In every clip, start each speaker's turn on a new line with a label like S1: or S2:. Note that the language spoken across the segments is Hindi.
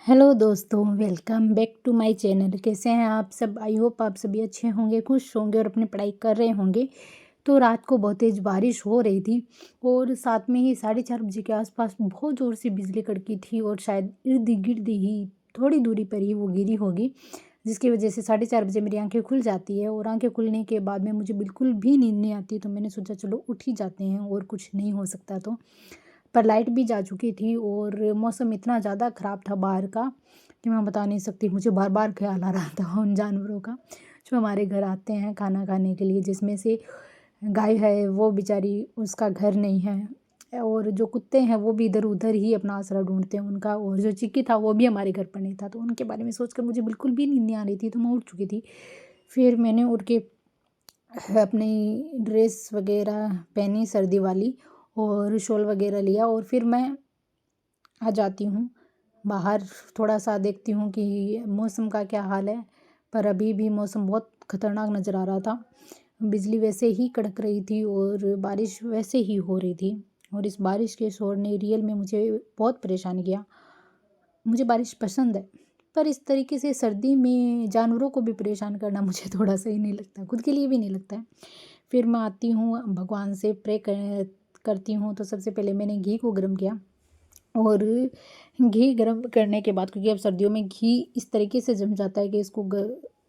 S1: हेलो दोस्तों, welcome back to my channel. कैसे हैं आप सब? आई होप आप सभी अच्छे होंगे, खुश होंगे और अपनी पढ़ाई कर रहे होंगे। तो रात को बहुत तेज़ बारिश हो रही थी और साथ में ही 4:30 बजे के आसपास बहुत ज़ोर से बिजली कड़की थी और शायद इर्द गिर्द ही थोड़ी दूरी पर ही वो गिरी होगी, जिसकी वजह से 4:30 बजे मेरी आंखें खुल जाती है। और आंखें खुलने के बाद में मुझे बिल्कुल भी नींद नहीं आती, तो मैंने सोचा चलो उठ ही जाते हैं और कुछ नहीं हो सकता। तो पर लाइट भी जा चुकी थी और मौसम इतना ज़्यादा ख़राब था बाहर का कि मैं बता नहीं सकती। मुझे बार बार ख्याल आ रहा था उन जानवरों का जो हमारे घर आते हैं खाना खाने के लिए, जिसमें से गाय है वो बेचारी, उसका घर नहीं है, और जो कुत्ते हैं वो भी इधर उधर ही अपना आसरा ढूंढते हैं उनका, और जो चिक्की था वो भी हमारे घर पर नहीं था। तो उनके बारे में सोचकर मुझे बिल्कुल भी नींद नहीं आ रही थी, तो मैं उठ चुकी थी। फिर मैंने उठ के अपनी ड्रेस वगैरह पहनी सर्दी वाली और शॉल वगैरह लिया, और फिर मैं आ जाती हूँ बाहर। थोड़ा सा देखती हूँ कि मौसम का क्या हाल है, पर अभी भी मौसम बहुत ख़तरनाक नज़र आ रहा था। बिजली वैसे ही कड़क रही थी और बारिश वैसे ही हो रही थी, और इस बारिश के शोर ने रियल में मुझे बहुत परेशान किया। मुझे बारिश पसंद है, पर इस तरीके से सर्दी में जानवरों को भी परेशान करना मुझे थोड़ा सही नहीं लगता, खुद के लिए भी नहीं लगता है। फिर मैं आती हूँ भगवान से करती हूँ। तो सबसे पहले मैंने घी को गर्म किया, और घी गर्म करने के बाद, क्योंकि अब सर्दियों में घी इस तरीके से जम जाता है कि इसको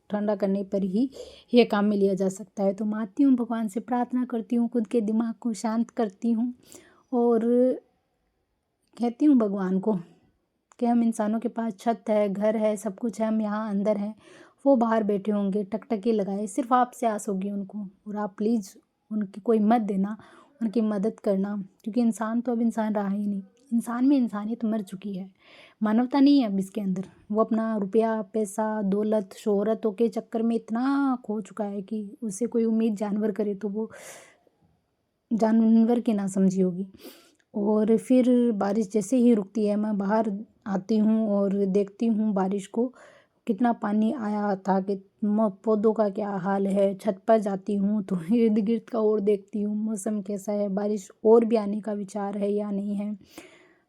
S1: ठंडा करने पर ही ये काम में लिया जा सकता है। तो मैं आती हूँ भगवान से प्रार्थना करती हूँ, खुद के दिमाग को शांत करती हूँ और कहती हूँ भगवान को कि हम इंसानों के पास छत है, घर है, सब कुछ है, हम यहाँ अंदर हैं, वो बाहर बैठे होंगे टकटकी लगाए, सिर्फ आपसे आस होगी उनको, और आप प्लीज़ उनकी कोई मत देना, उनकी मदद करना, क्योंकि इंसान तो अब इंसान रहा ही नहीं। इंसान में इंसानियत मर चुकी है, मानवता नहीं है अब इसके अंदर। वो अपना रुपया पैसा दौलत शोहरतों के चक्कर में इतना खो चुका है कि उससे कोई उम्मीद जानवर करे तो वो जानवर की ना समझी होगी। और फिर बारिश जैसे ही रुकती है, मैं बाहर आती हूँ और देखती हूँ बारिश को, कितना पानी आया था, कि पौधों का क्या हाल है। छत पर जाती हूँ तो इर्द गिर्द का और देखती हूँ मौसम कैसा है, बारिश और भी आने का विचार है या नहीं है,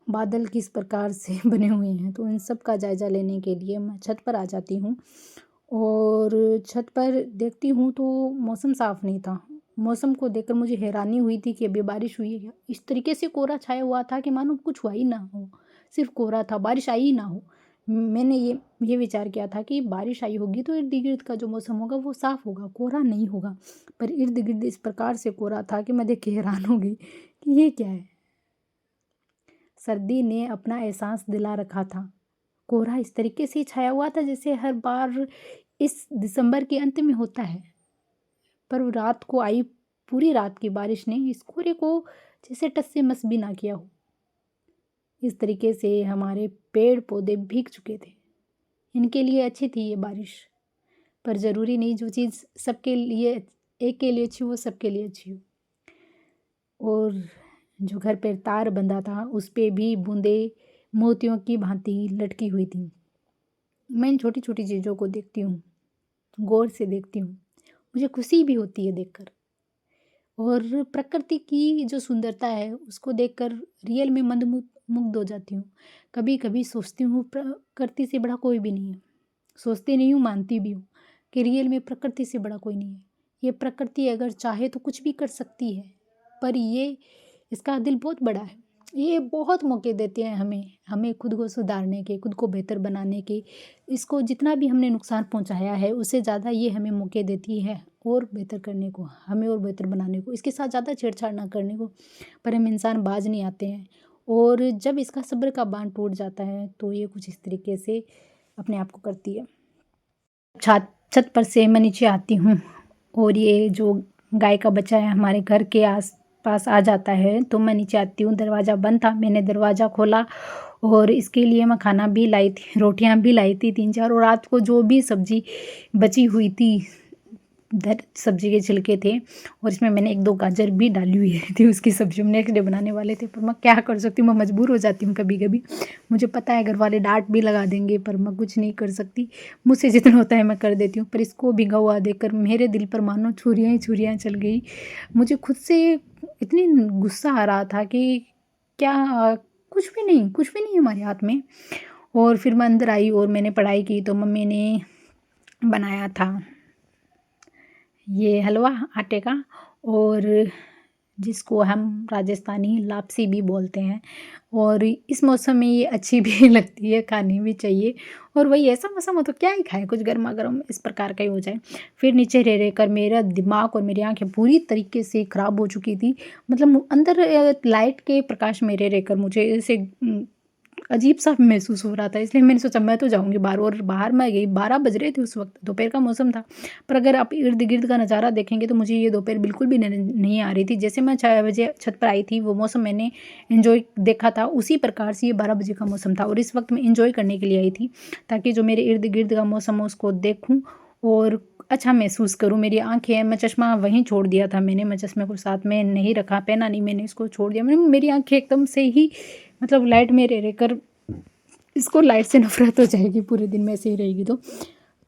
S1: बादल किस प्रकार से बने हुए हैं। तो इन सब का जायज़ा लेने के लिए मैं छत पर आ जाती हूँ, और छत पर देखती हूँ तो मौसम साफ़ नहीं था। मौसम को देखकर मुझे हैरानी हुई थी कि अभी बारिश हुई है क्या? इस तरीके से कोहरा छाया हुआ था कि मानो कुछ हुआ ही ना हो, सिर्फ कोहरा था, बारिश आई ही ना हो। मैंने ये विचार किया था कि बारिश आई होगी तो इर्द गिर्द का जो मौसम होगा वो साफ़ होगा, कोहरा नहीं होगा। पर इर्द गिर्द इस प्रकार से कोहरा था कि मैं देख के हैरान हो गई कि ये क्या है। सर्दी ने अपना एहसास दिला रखा था। कोहरा इस तरीके से छाया हुआ था जैसे हर बार इस दिसंबर के अंत में होता है, पर वो रात को आई पूरी रात की बारिश ने इस कोहरे को जैसे टस से मस भी ना किया हो। इस तरीके से हमारे पेड़ पौधे भीग चुके थे। इनके लिए अच्छी थी ये बारिश, पर ज़रूरी नहीं जो चीज़ सबके लिए, एक के लिए अच्छी हो, सबके लिए अच्छी हो। और जो घर पर तार बंधा था उस पे भी बूंदे मोतियों की भांति लटकी हुई थी। मैं इन छोटी छोटी चीज़ों को देखती हूँ, गौर से देखती हूँ, मुझे खुशी भी होती है देखकर। और प्रकृति की जो सुंदरता है उसको देखकर रियल में मुग्ध हो जाती हूँ। कभी कभी सोचती हूँ प्रकृति से बड़ा कोई भी नहीं है। सोचती नहीं हूँ, मानती भी हूँ कि रियल में प्रकृति से बड़ा कोई नहीं है। ये प्रकृति अगर चाहे तो कुछ भी कर सकती है, पर ये इसका दिल बहुत बड़ा है। ये बहुत मौके देते हैं हमें हमें खुद को सुधारने के, खुद को बेहतर बनाने के। इसको जितना भी हमने नुकसान पहुंचाया है उससे ज़्यादा ये हमें मौके देती है और बेहतर करने को, हमें और बेहतर बनाने को, इसके साथ ज़्यादा छेड़छाड़ ना करने को। पर हम इंसान बाज नहीं आते हैं, और जब इसका सब्र का बांध टूट जाता है तो ये कुछ इस तरीके से अपने आप को करती है। छत छत पर से मैं नीचे आती हूँ, और ये जो गाय का बच्चा है हमारे घर के आस पास आ जाता है, तो मैं नीचे आती हूँ। दरवाज़ा बंद था, मैंने दरवाज़ा खोला और इसके लिए मैं खाना भी लाई थी, रोटियां भी लाई थी 3-4, और रात को जो भी सब्ज़ी बची हुई थी, सब्ज़ी के छिलके थे, और इसमें मैंने 1-2 गाजर भी डाली हुई थी उसकी सब्ज़ी हम नेक्स्ट डे बनाने वाले थे। पर मैं क्या कर सकती हूँ, मैं मजबूर हो जाती हूँ कभी कभी। मुझे पता है घर वाले डांट भी लगा देंगे, पर मैं कुछ नहीं कर सकती। मुझसे जितना होता है मैं कर देती हूँ। पर इसको भिगा हुआ देखकर मेरे दिल पर मानो छुरियाँ ही छुरियाँ चल गई। मुझे खुद से इतनी गुस्सा आ रहा था कि क्या, कुछ भी नहीं हमारे हाथ में। और फिर मैं अंदर आई और मैंने पढ़ाई की। तो मम्मी ने बनाया था ये हलवा आटे का, और जिसको हम राजस्थानी लापसी भी बोलते हैं। और इस मौसम में ये अच्छी भी लगती है, खानी भी चाहिए। और वही ऐसा मौसम हो तो क्या ही खाए, कुछ गर्मा गर्म इस प्रकार का ही हो जाए। फिर नीचे रह रह कर मेरा दिमाग और मेरी आंखें पूरी तरीके से ख़राब हो चुकी थी। मतलब अंदर लाइट के प्रकाश में रह रह कर मुझे ऐसे अजीब-सा महसूस हो रहा था, इसलिए मैंने सोचा मैं तो जाऊँगी बाहर। और बाहर मैं गई, 12 बज रहे थे उस वक़्त, दोपहर का मौसम था। पर अगर आप इर्द-गिर्द का नज़ारा देखेंगे तो मुझे ये दोपहर बिल्कुल भी नहीं आ रही थी। जैसे मैं 6 बजे छत पर आई थी, वो मौसम मैंने एन्जॉय देखा था, उसी प्रकार से ये 12 बजे का मौसम था। और इस वक़्त मैं एन्जॉय करने के लिए आई थी, ताकि जो मेरे इर्द-गिर्द का मौसम है उसको देखूँ और अच्छा महसूस करूँ। मेरी आँखें, मैं चश्मा वहीं छोड़ दिया था मैंने, मैं चश्मे को साथ में नहीं रखा, पहना नहीं मैंने, इसको छोड़ दिया मैंने। मेरी आँखें एकदम से ही मतलब लाइट में रह कर इसको लाइट से नफ़रत हो जाएगी, पूरे दिन में ऐसे ही रहेगी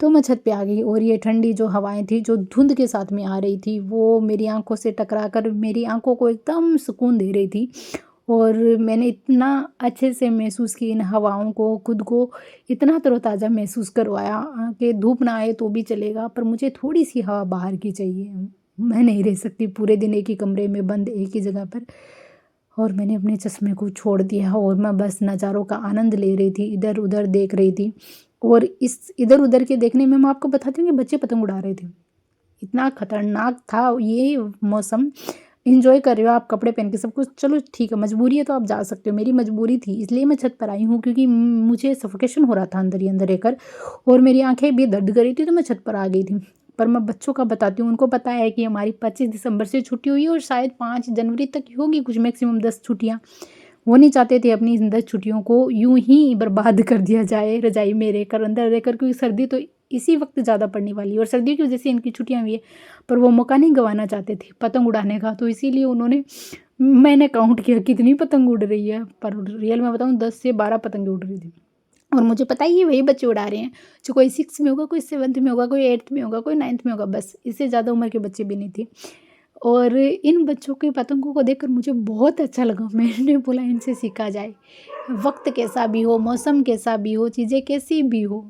S1: तो मैं छत पे आ गई। और ये ठंडी जो हवाएं थी जो धुंध के साथ में आ रही थी, वो मेरी आंखों से टकरा कर मेरी आंखों को एकदम सुकून दे रही थी। और मैंने इतना अच्छे से महसूस की इन हवाओं को, खुद को इतना तरोताज़ा महसूस करवाया कि धूप ना आए तो भी चलेगा, पर मुझे थोड़ी सी हवा बाहर की चाहिए। मैं नहीं रह सकती पूरे दिन एक ही कमरे में बंद, एक ही जगह पर। और मैंने अपने चश्मे को छोड़ दिया और मैं बस नज़ारों का आनंद ले रही थी, इधर उधर देख रही थी। और इस इधर उधर के देखने में मैं आपको बताती हूँ कि बच्चे पतंग उड़ा रहे थे। इतना खतरनाक था ये मौसम। एंजॉय कर रहे हो आप कपड़े पहन के सब कुछ, चलो ठीक है, मजबूरी है तो आप जा सकते हो। मेरी मजबूरी थी इसलिए मैं छत पर आई हूँ, क्योंकि मुझे सफोकेशन हो रहा था अंदर ही अंदर रहकर, और मेरी आंखें भी दर्द कर रही थी, तो मैं छत पर आ गई थी। पर मैं बच्चों का बताती हूँ, उनको पता है कि हमारी 25 दिसंबर से छुट्टी हुई है और शायद 5 जनवरी तक ही होगी, कुछ मैक्सिमम 10 छुट्टियाँ। वो नहीं चाहते थे अपनी इन 10 छुट्टियों को यूं ही बर्बाद कर दिया जाए रजाई में रहकर, अंदर रहकर, क्योंकि सर्दी तो इसी वक्त ज़्यादा पड़ने वाली है और सर्दी की वजह से इनकी छुट्टियाँ हुई है। पर वो मौका नहीं गंवाना चाहते थे पतंग उड़ाने का, तो इसीलिए उन्होंने, मैंने काउंट किया कितनी पतंग उड़ रही है, पर रियल में बताऊँ 10 से 12 पतंगें उड़ रही थी। और मुझे पता ही है वही बच्चे उड़ा रहे हैं, जो कोई 6 में होगा, कोई 7th में होगा, कोई 8th में होगा, कोई 9th में होगा, बस इससे ज़्यादा उम्र के बच्चे भी नहीं थे। और इन बच्चों के पतंगों को देखकर मुझे बहुत अच्छा लगा। मैंने बोला इनसे सीखा जाए, वक्त कैसा भी हो, मौसम कैसा भी हो, चीज़ें कैसी भी हो,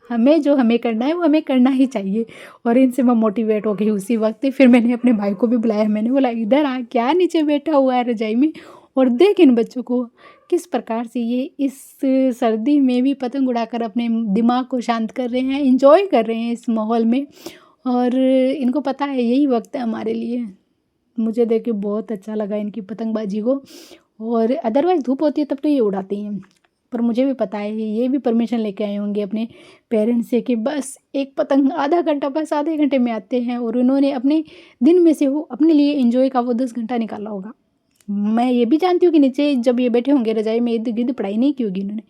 S1: हमें जो हमें करना है वो हमें करना ही चाहिए। और इनसे मैं मोटिवेट हो गई उसी वक्त। फिर मैंने अपने भाई को भी बुलाया, मैंने बोला इधर आ, क्या नीचे बैठा हुआ है रजाई में, और देख इन बच्चों को किस प्रकार से ये इस सर्दी में भी पतंग उड़ाकर अपने दिमाग को शांत कर रहे हैं, इंजॉय कर रहे हैं इस माहौल में। और इनको पता है यही वक्त है हमारे लिए। मुझे देख के बहुत अच्छा लगा इनकी पतंगबाजी को। और अदरवाइज़ धूप होती है तब तो ये उड़ाती हैं, पर मुझे भी पता है ये भी परमिशन लेके आए होंगे अपने पेरेंट्स से कि बस एक पतंग आधा घंटा, बस आधे घंटे में आते हैं। और उन्होंने अपने दिन में से वो अपने लिए एंजॉय का वो 10 घंटा निकाला होगा। मैं ये भी जानती हूँ कि नीचे जब ये बैठे होंगे रजाई में, इर्द गिर्द पढ़ाई नहीं की होगी इन्होंने,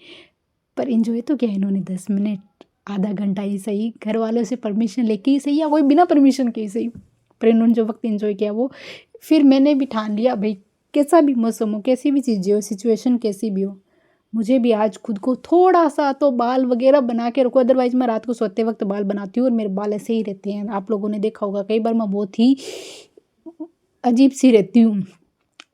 S1: पर एंजॉय तो किया इन्होंने 10 मिनट, आधा घंटा ही सही, घर वालों से परमिशन लेके ही सही, या कोई बिना परमिशन के ही सही, पर इन्होंने जो वक्त एंजॉय किया वो। फिर मैंने भी ठान लिया भाई, कैसा भी मौसम हो, कैसी भी चीज़ें हो, सिचुएशन कैसी भी हो, मुझे भी आज खुद को थोड़ा सा तो बाल वगैरह बना के रखो। अदरवाइज़ मैं रात को सोते वक्त बाल बनाती हूँ और मेरे बाल ऐसे ही रहते हैं। आप लोगों ने देखा होगा कई बार, मैं बहुत ही अजीब सी रहती हूँ।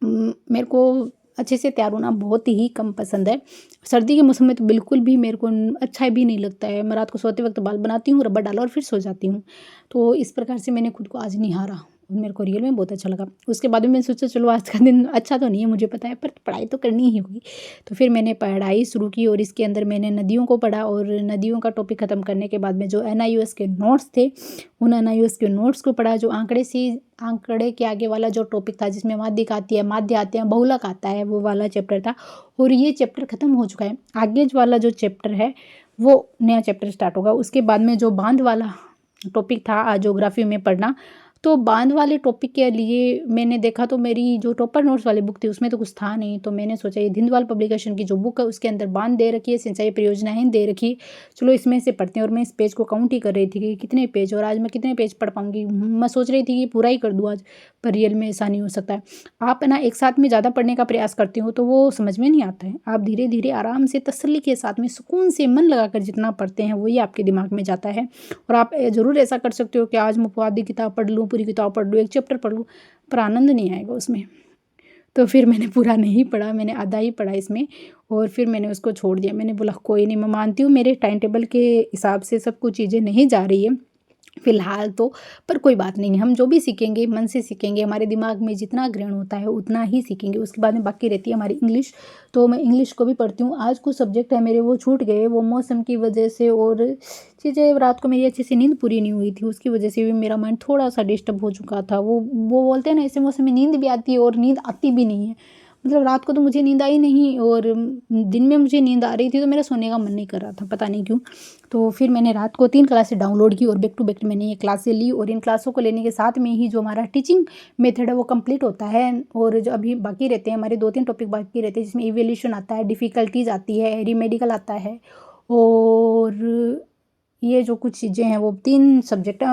S1: मेरे को अच्छे से तैयार होना बहुत ही कम पसंद है। सर्दी के मौसम में तो बिल्कुल भी मेरे को अच्छा भी नहीं लगता है। मैं रात को सोते वक्त बाल बनाती हूँ, रबर डाला और फिर सो जाती हूँ। तो इस प्रकार से मैंने खुद को आज निहारा, मेरे को रियल में बहुत अच्छा लगा। उसके बाद में मैंने सोचा चलो आज का दिन अच्छा तो नहीं है, मुझे पता है, पर पढ़ाई तो करनी ही होगी। तो फिर मैंने पढ़ाई शुरू की और इसके अंदर मैंने नदियों को पढ़ा। और नदियों का टॉपिक ख़त्म करने के बाद में जो NIOS के नोट्स थे, उन NIOS के नोट्स को पढ़ा। जो आंकड़े के आगे वाला जो टॉपिक था, जिसमें माध्यिक आती है, माध्य आते हैं, बहुलक आता है, वो वाला चैप्टर था। और ये चैप्टर ख़त्म हो चुका है। आगे वाला जो चैप्टर है वो नया चैप्टर स्टार्ट होगा। उसके बाद में जो बांध वाला टॉपिक था ज्योग्राफी में पढ़ना, तो बांध वाले टॉपिक के लिए मैंने देखा तो मेरी जो टॉपर नोट्स वाली बुक थी उसमें तो कुछ था नहीं। तो मैंने सोचा ये धिंदवाल पब्लिकेशन की जो बुक है उसके अंदर बांध दे रखी है, सिंचाई परियोजनाएं दे रखी है, चलो इसमें से पढ़ते हैं। और मैं इस पेज को काउंट ही कर रही थी कि कितने पेज, और आज मैं कितने पेज पढ़ पाऊंगी। मैं सोच रही थी कि पूरा ही कर दूँ आज, पर रियल में ऐसा नहीं हो सकता है। आप ना एक साथ में ज़्यादा पढ़ने का प्रयास करती हो तो वो समझ में नहीं आता है। आप धीरे धीरे आराम से तसल्ली के साथ में सुकून से मन लगाकर जितना पढ़ते हैं वही आपके दिमाग में जाता है। और आप ज़रूर ऐसा कर सकते हो कि आज मैं आधी किताब पढ़ लूँ, पूरी किताब पढ़ लूँ, एक चैप्टर पढ़ लूँ, पर आनंद नहीं आएगा उसमें। तो फिर मैंने पूरा नहीं पढ़ा, मैंने आधा ही पढ़ा इसमें और फिर मैंने उसको छोड़ दिया। मैंने बोला कोई नहीं, मैं मानती हूँ मेरे टाइम टेबल के हिसाब से सब कुछ चीज़ें नहीं जा रही है फ़िलहाल तो, पर कोई बात नहीं, हम जो भी सीखेंगे मन से सीखेंगे, हमारे दिमाग में जितना ग्रहण होता है उतना ही सीखेंगे। उसके बाद में बाकी रहती है हमारी इंग्लिश, तो मैं इंग्लिश को भी पढ़ती हूँ। आज कुछ सब्जेक्ट है मेरे वो छूट गए, वो मौसम की वजह से और चीज़ें, रात को मेरी अच्छे से नींद पूरी नहीं हुई थी, उसकी वजह से भी मेरा माइंड थोड़ा सा डिस्टर्ब हो चुका था। वो बोलते हैं ना, ऐसे मौसम में नींद भी आती है और नींद आती भी नहीं है। मतलब रात को तो मुझे नींद आई नहीं और दिन में मुझे नींद आ रही थी, तो मेरा सोने का मन नहीं कर रहा था, पता नहीं क्यों। तो फिर मैंने रात को 3 क्लासें डाउनलोड की और बैक टू बैक मैंने ये क्लासें ली और इन क्लासों को लेने के साथ में ही जो हमारा टीचिंग मेथड है वो कंप्लीट होता है। और जो अभी बाकी रहते हैं हमारे 2-3 टॉपिक बाकी रहते हैं, जिसमें इवैल्यूएशन आता है, डिफ़िकल्टीज आती है, रीमेडिकल आता है और ये जो कुछ चीज़ें हैं वो 3 सब्जेक्ट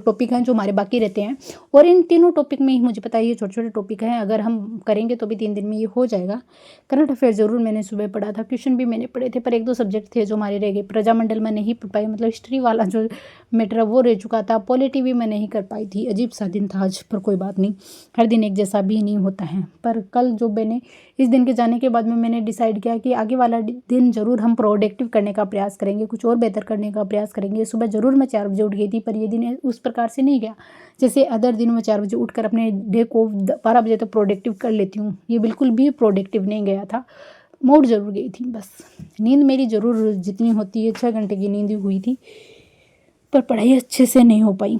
S1: टॉपिक हैं जो हमारे बाकी रहते हैं। और इन तीनों टॉपिक में ही मुझे पता है ये छोटे-छोटे टॉपिक हैं, अगर हम करेंगे तो भी 3 दिन में ये हो जाएगा। करंट अफेयर ज़रूर मैंने सुबह पढ़ा था, क्वेश्चन भी मैंने पढ़े थे, पर 1-2 सब्जेक्ट थे जो हमारे रह गए। प्रजामंडल मैं नहीं पढ़ पाई, मतलब हिस्ट्री वाला जो मैटर है वो रह चुका था। पॉलिटी भी मैं नहीं कर पाई थी, अजीब-सा दिन था आज, पर कोई बात नहीं, हर दिन एक जैसा भी नहीं होता है। पर कल जो मैंने इस दिन के जाने के बाद में मैंने डिसाइड किया कि आगे वाला दिन ज़रूर हम प्रोडक्टिव करने का प्रयास करेंगे, कुछ और बेहतर करने का प्रयास करेंगे। सुबह ज़रूर मैं 4 बजे उठ गई थी, पर ये दिन उस प्रकार से नहीं गया जैसे अदर दिन मैं 4 बजे उठकर अपने डे को 12 बजे तक प्रोडक्टिव कर लेती हूँ। ये बिल्कुल भी प्रोडक्टिव नहीं गया था, मूड ज़रूर गई थी बस। नींद मेरी ज़रूर जितनी होती है 6 घंटे की नींद हुई थी, पर पढ़ाई अच्छे से नहीं हो पाई।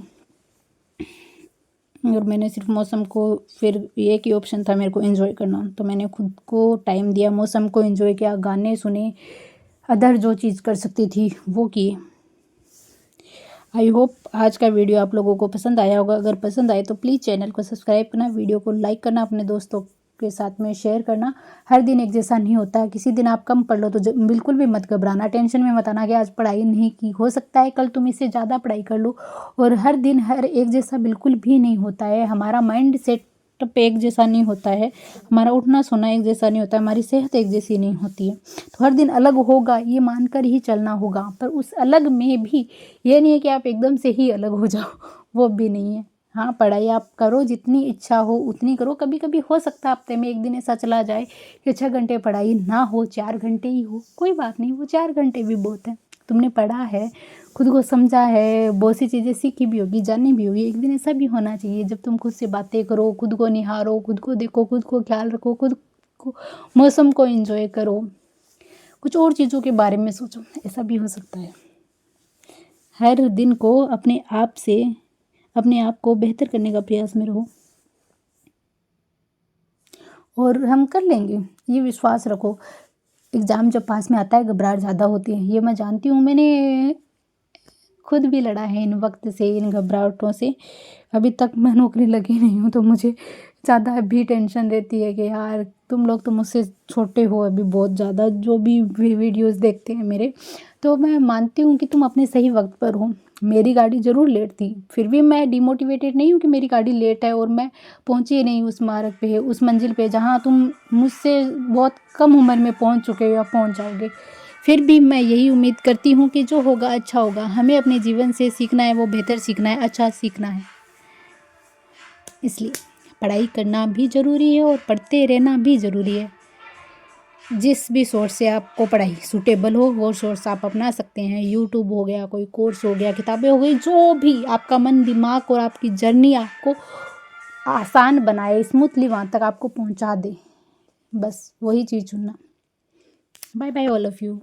S1: और मैंने सिर्फ मौसम को, फिर एक ही ऑप्शन था मेरे को एंजॉय करना, तो मैंने खुद को टाइम दिया, मौसम को एंजॉय किया, गाने सुने, अदर जो चीज़ कर सकती थी वो किए। आई होप आज का वीडियो आप लोगों को पसंद आया होगा। अगर पसंद आए तो प्लीज़ चैनल को सब्सक्राइब करना, वीडियो को लाइक करना, अपने दोस्तों के साथ में शेयर करना। हर दिन एक जैसा नहीं होता है, किसी दिन आप कम पढ़ लो तो बिल्कुल भी मत घबराना, टेंशन में मत आना कि आज पढ़ाई नहीं की, हो सकता है कल तुम इससे ज़्यादा पढ़ाई कर लो। और हर दिन हर एक जैसा बिल्कुल भी नहीं होता है, हमारा माइंड सेट पे एक जैसा नहीं होता है, हमारा उठना सोना एक जैसा नहीं होता है, हमारी सेहत एक जैसी नहीं होती है। तो हर दिन अलग होगा ये मानकर ही चलना होगा, पर उस अलग में भी ये नहीं है कि आप एकदम से ही अलग हो जाओ, वो भी नहीं है। हाँ, पढ़ाई आप करो, जितनी इच्छा हो उतनी करो। कभी कभी हो सकता है हफ्ते में एक दिन ऐसा चला जाए कि 6 घंटे पढ़ाई ना हो, 4 घंटे ही हो, कोई बात नहीं, वो 4 घंटे भी बहुत है। तुमने पढ़ा है, खुद को समझा है, बहुत सी चीज़ें सीखी भी होगी, जानी भी होगी। एक दिन ऐसा भी होना चाहिए जब तुम खुद से बातें करो, खुद को निहारो, खुद को देखो, खुद को ख्याल रखो, खुद को, मौसम को एंजॉय करो, कुछ और चीज़ों के बारे में सोचो, ऐसा भी हो सकता है। हर दिन को अपने आप को बेहतर करने का प्रयास में रहो और हम कर लेंगे, ये विश्वास रखो। एग्ज़ाम जब पास में आता है घबराहट ज़्यादा होती है, ये मैं जानती हूँ, मैंने खुद भी लड़ा है इन वक्त से, इन घबराहटों से। अभी तक मैं नौकरी लगी नहीं हूँ, तो मुझे ज़्यादा भी टेंशन रहती है कि यार तुम लोग तो मुझसे छोटे हो अभी बहुत ज़्यादा, जो भी वीडियोस देखते हैं मेरे। तो मैं मानती हूँ कि तुम अपने सही वक्त पर हो। मेरी गाड़ी ज़रूर लेट थी, फिर भी मैं डिमोटिवेटेड नहीं हूँ कि मेरी गाड़ी लेट है और मैं पहुँची नहीं उस मार्ग पे, उस मंजिल पे जहाँ तुम मुझसे बहुत कम उम्र में पहुँच चुके हो या पहुँच जाओगे। फिर भी मैं यही उम्मीद करती हूँ कि जो होगा अच्छा होगा। हमें अपने जीवन से सीखना है, वो बेहतर सीखना है, अच्छा सीखना है। इसलिए पढ़ाई करना भी ज़रूरी है और पढ़ते रहना भी ज़रूरी है। जिस भी सोर्स से आपको पढ़ाई सूटेबल हो वो सोर्स आप अपना सकते हैं। यूट्यूब हो गया, कोई कोर्स हो गया, किताबें हो गई, जो भी आपका मन, दिमाग और आपकी जर्नी आपको आसान बनाए, स्मूथली वहाँ तक आपको पहुँचा दे, बस वही चीज़ चुनना। Bye bye all of you.